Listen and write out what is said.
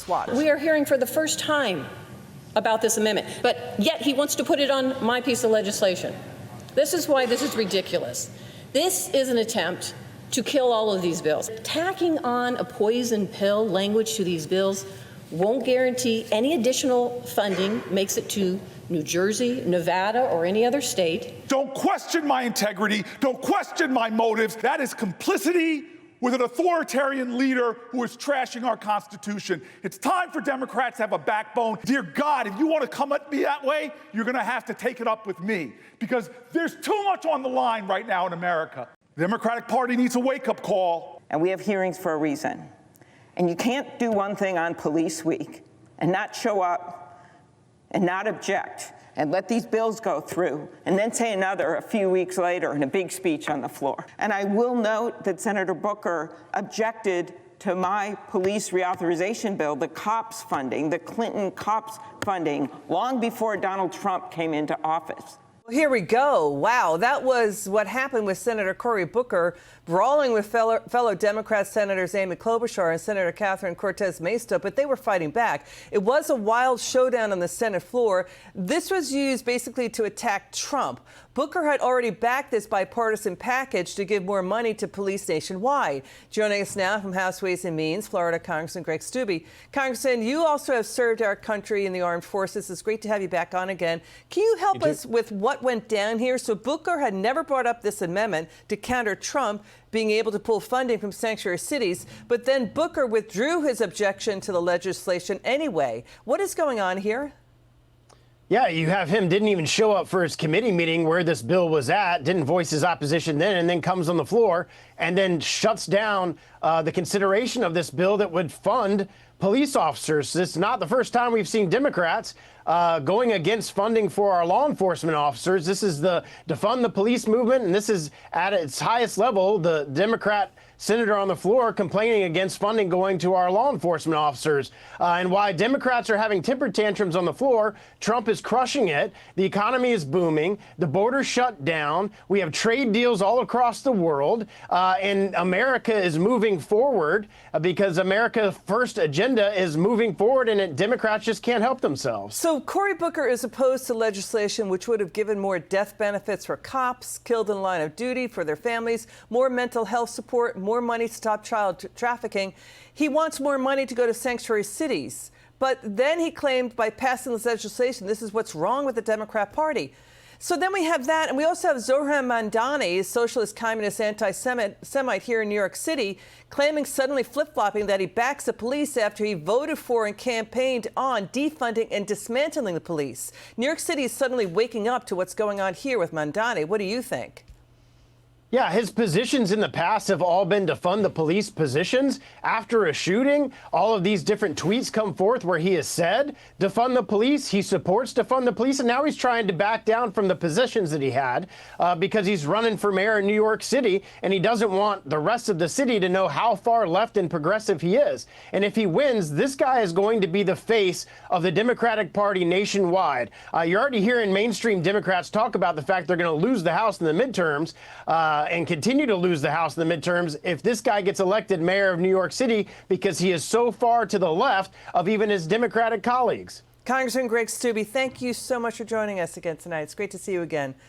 this. Watch. We are hearing for the first time about this amendment, but yet he wants to put it on my piece of legislation. This is why this is ridiculous. This is an attempt to kill all of these bills. Tacking on a poison pill language to these bills won't guarantee any additional funding, makes it to New Jersey, Nevada, or any other state. Don't question my integrity. Don't question my motives. That is complicity with an authoritarian leader who is trashing our Constitution. It's time for Democrats to have a backbone. Dear God, if you want to come at me that way, you're going to have to take it up with me, because there's too much on the line right now in America. The Democratic Party needs a wake-up call. And we have hearings for a reason. And you can't do one thing on Police Week and not show up and not object and let these bills go through and then say another a few weeks later in a big speech on the floor. And I will note that Senator Booker objected to my police reauthorization bill, the cops funding, the Clinton cops funding, long before Donald Trump came into office. Well, here we go. Wow, that was what happened with Senator Cory Booker brawling with fellow Democrat Senators Amy Klobuchar and Senator Catherine Cortez Masto, but they were fighting back. It was a wild showdown on the Senate floor. This was used basically to attack Trump. Booker had already backed this bipartisan package to give more money to police nationwide. Joining us now from House Ways and Means, Florida Congressman Greg Steube. Congressman, you also have served our country in the armed forces. It's great to have you back on again. Can you help us with what went down here? So Booker had never brought up this amendment to counter Trump being able to pull funding from sanctuary cities, but then Booker withdrew his objection to the legislation anyway. What is going on here? Yeah, you have him didn't even show up for his committee meeting where this bill was at, didn't voice his opposition then, and then comes on the floor and then shuts down the consideration of this bill that would fund police officers. It's not the first time we've seen Democrats going against funding for our law enforcement officers. This is the defund the police movement, and this is at its highest level, the Democrat senator on the floor complaining against funding going to our law enforcement officers. And why Democrats are having temper tantrums on the floor, Trump is crushing it. The economy is booming. The border shut down. We have trade deals all across the world. And America is moving forward because America's first agenda is moving forward, and Democrats just can't help themselves. So Cory Booker is opposed to legislation which would have given more death benefits for cops killed in the line of duty, for their families, more mental health support, more money to stop child trafficking. He wants more money to go to sanctuary cities. But then he claimed by passing this legislation, this is what's wrong with the Democrat Party. So then we have that, and we also have Zohran Mamdani, a socialist, communist, anti-Semite here in New York City, claiming suddenly flip-flopping that he backs the police after he voted for and campaigned on defunding and dismantling the police. New York City is suddenly waking up to what's going on here with Mamdani. What do you think? Yeah, his positions in the past have all been to fund the police positions. After a shooting, all of these different tweets come forth where he has said defund the police. He supports defund the police, and now he's trying to back down from the positions that he had because he's running for mayor in New York City, and he doesn't want the rest of the city to know how far left and progressive he is. And if he wins, this guy is going to be the face of the Democratic Party nationwide. You're already hearing mainstream Democrats talk about the fact they're going to lose the House in the midterms. And continue to lose the House in the midterms if this guy gets elected mayor of New York City, because he is so far to the left of even his Democratic colleagues. Congressman Greg Steube, thank you so much for joining us again tonight. It's great to see you again.